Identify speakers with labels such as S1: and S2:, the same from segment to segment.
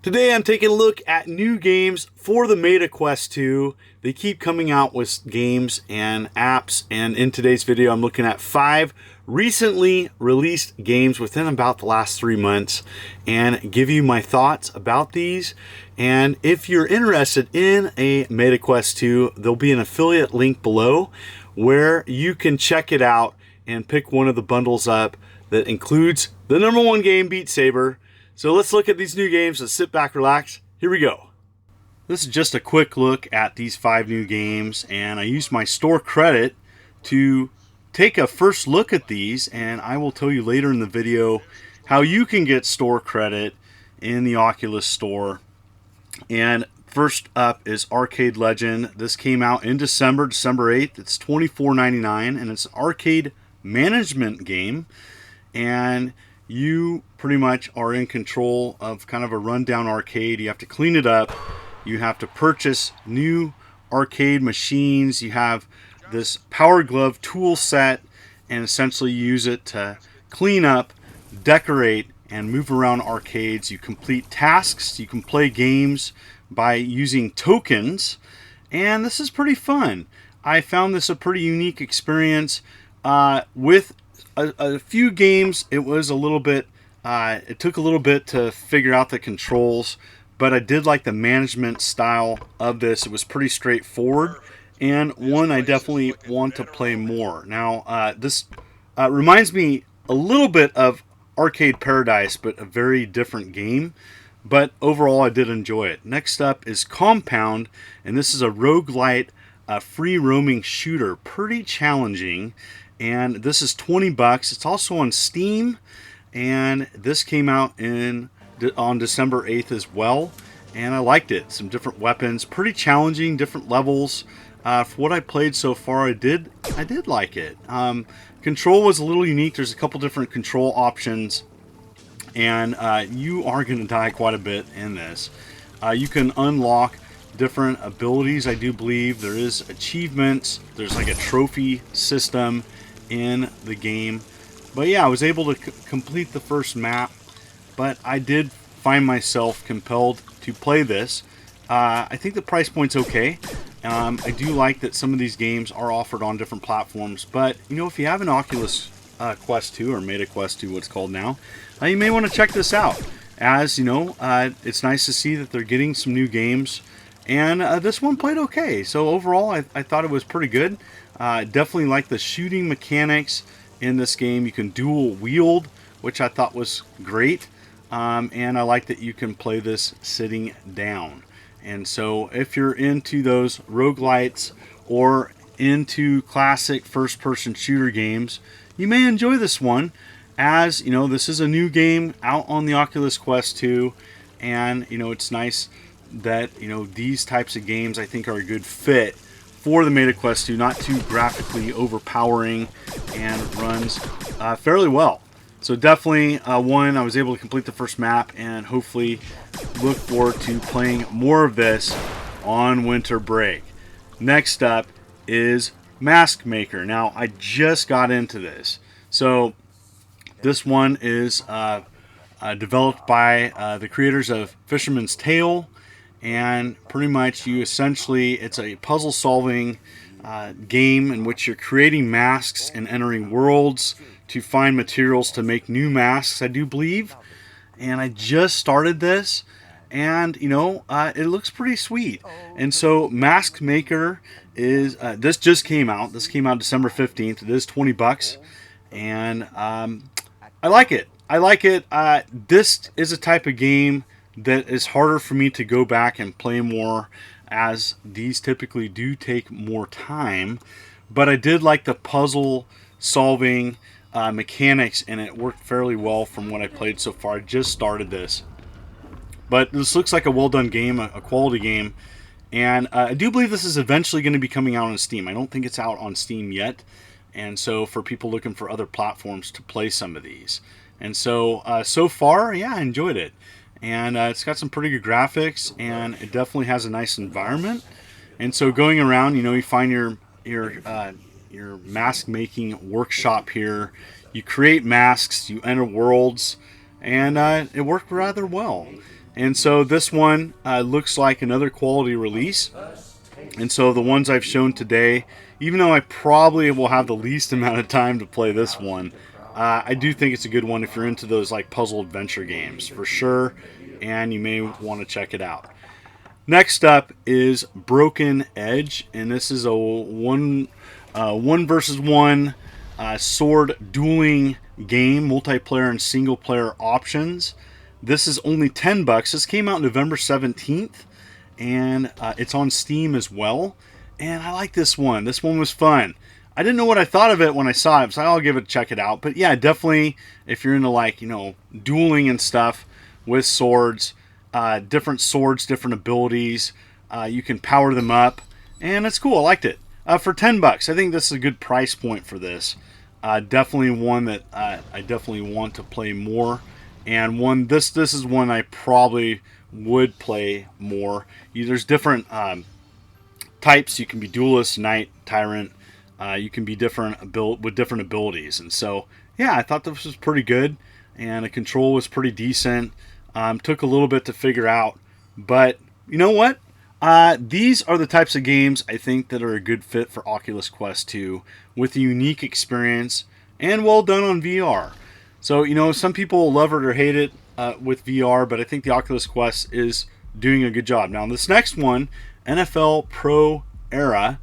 S1: Today I'm taking a look at new games for the Meta Quest 2. They keep coming out with games and apps, and in today's video I'm looking at 5 recently released games within about the last 3 months and give you my thoughts about these. And if you're interested in a Meta Quest 2, there'll be an affiliate link below where you can check it out and pick one of the bundles up that includes the #1 game, Beat Saber. So let's look at these new games. Let's sit back, relax. Here we go. This is just a quick look at these 5 new games, and I used my store credit to take a first look at these, and I will tell you later in the video how you can get store credit in the Oculus store. And first up is Arcade Legend. This came out in December 8th. It's $24.99, and it's an arcade management game, and you pretty much are in control of kind of a rundown arcade. You have to clean it up. You have to purchase new arcade machines. You have this Power Glove tool set, and essentially use it to clean up, decorate, and move around arcades. You complete tasks. You can play games by using tokens, and this is pretty fun. I found this a pretty unique experience. With a few games, it was a little bit, it took a little bit to figure out the controls, but I did like the management style of this. It was pretty straightforward, and one I definitely want to play more. Now, this reminds me a little bit of Arcade Paradise, but a very different game. But overall, I did enjoy it. Next up is Compound, and this is a roguelite, free roaming shooter. Pretty challenging. And this is $20. It's also on Steam, and this came out on December 8th as well, and I liked it. Some different weapons, pretty challenging, different levels. For what I played so far, I did like it. Control was a little unique. There's a couple different control options, and you are going to die quite a bit in this. You can unlock different abilities. I do believe there is achievements. There's like a trophy system in the game. But yeah, I was able to complete the first map, but I did find myself compelled to play this. I think the price point's okay. I do like that some of these games are offered on different platforms, but you know, if you have an Oculus Quest 2 or Meta Quest 2, what's called now, you may want to check this out. As you know, it's nice to see that they're getting some new games, and this one played okay. So overall, I thought it was pretty good. Definitely like the shooting mechanics in this game. You can dual wield, which I thought was great, and I like that you can play this sitting down. And so if you're into those roguelites or into classic first-person shooter games, you may enjoy this one. As you know, this is a new game out on the Oculus Quest 2, and you know, it's nice that these types of games I think are a good fit for the Meta Quest 2, not too graphically overpowering, and runs fairly well. So definitely one, I was able to complete the first map, and hopefully look forward to playing more of this on winter break. Next up is Maskmaker. Now, I just got into this. So this one is developed by the creators of Fisherman's Tale. And pretty much it's a puzzle solving game in which you're creating masks and entering worlds to find materials to make new masks, I do believe. And I just started this, and it looks pretty sweet. And so Maskmaker is this just came out. This came out December 15th. It is $20, and I like it. This is a type of game that is harder for me to go back and play more, as these typically do take more time. But I did like the puzzle solving mechanics, and it worked fairly well from what I played so far. I just started this, but this looks like a well done game, a quality game, and I do believe this is eventually going to be coming out on Steam. I don't think it's out on Steam yet, and so for people looking for other platforms to play some of these. And so so far, yeah, I enjoyed it. And it's got some pretty good graphics, and it definitely has a nice environment. And so going around, you find your mask making workshop here. You create masks, you enter worlds, and it worked rather well. And so this one looks like another quality release. And so the ones I've shown today, even though I probably will have the least amount of time to play this one, I do think it's a good one if you're into those like puzzle adventure games for sure, and you may want to check it out. Next up is Broken Edge, and this is a one versus one sword dueling game, multiplayer and single player options. This is only $10. This came out November 17th, and it's on Steam as well. And I like this one. This one was fun. I didn't know what I thought of it when I saw it, so I'll give it a check it out. But yeah, definitely if you're into like, you know, dueling and stuff with swords, different swords, different abilities, you can power them up, and it's cool. I liked it. For $10, I think this is a good price point for this. Definitely one that I definitely want to play more, and one this is one I probably would play more. There's different types. You can be duelist, knight, tyrant. You can be different with different abilities, and so yeah, I thought this was pretty good, and the control was pretty decent. Took a little bit to figure out, but you know what? These are the types of games I think that are a good fit for Oculus Quest 2 with a unique experience and well done on VR. So, you know, some people love it or hate it with VR, but I think the Oculus Quest is doing a good job. Now, this next one, NFL Pro Era,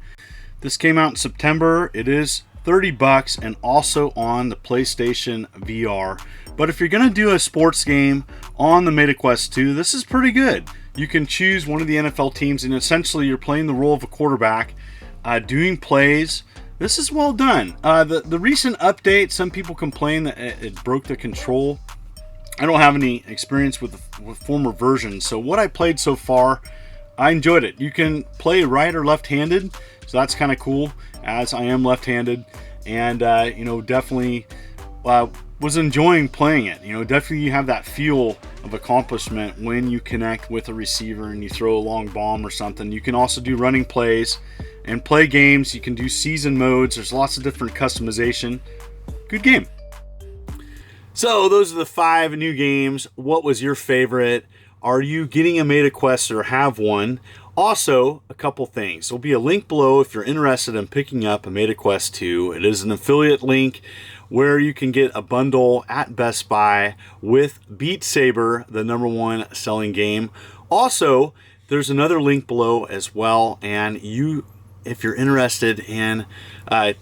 S1: this came out in September. It is $30 and also on the PlayStation VR. But if you're going to do a sports game on the Meta Quest 2, this is pretty good. You can choose one of the NFL teams, and essentially you're playing the role of a quarterback, doing plays. This is well done. The recent update, some people complain that it broke the control. I don't have any experience with former versions, so what I played so far, I enjoyed it. You can play right or left-handed, so that's kind of cool, as I am left-handed, and you know, definitely was enjoying playing it. You know, definitely you have that feel of accomplishment when you connect with a receiver and you throw a long bomb or something. You can also do running plays and play games. You can do season modes. There's lots of different customization. Good game. So those are the 5 new games. What was your favorite? Are you getting a Meta Quest or have one? Also, a couple things. There'll be a link below if you're interested in picking up a Meta Quest 2. It is an affiliate link where you can get a bundle at Best Buy with Beat Saber, the #1 selling game. Also, there's another link below as well, and if you're interested in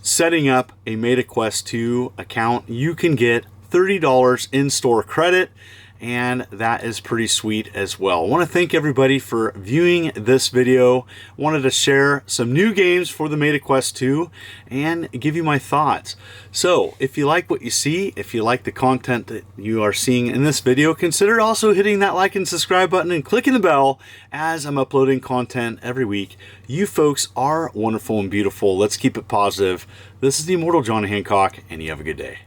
S1: setting up a Meta Quest 2 account, you can get $30 in-store credit, and that is pretty sweet as well. I want to thank everybody for viewing this video. I wanted to share some new games for the Meta Quest 2 and give you my thoughts. So if you like what you see, if you like the content that you are seeing in this video, consider also hitting that like and subscribe button and clicking the bell as I'm uploading content every week. You folks are wonderful and beautiful. Let's keep it positive. This is the Immortal John Hancock, and you have a good day.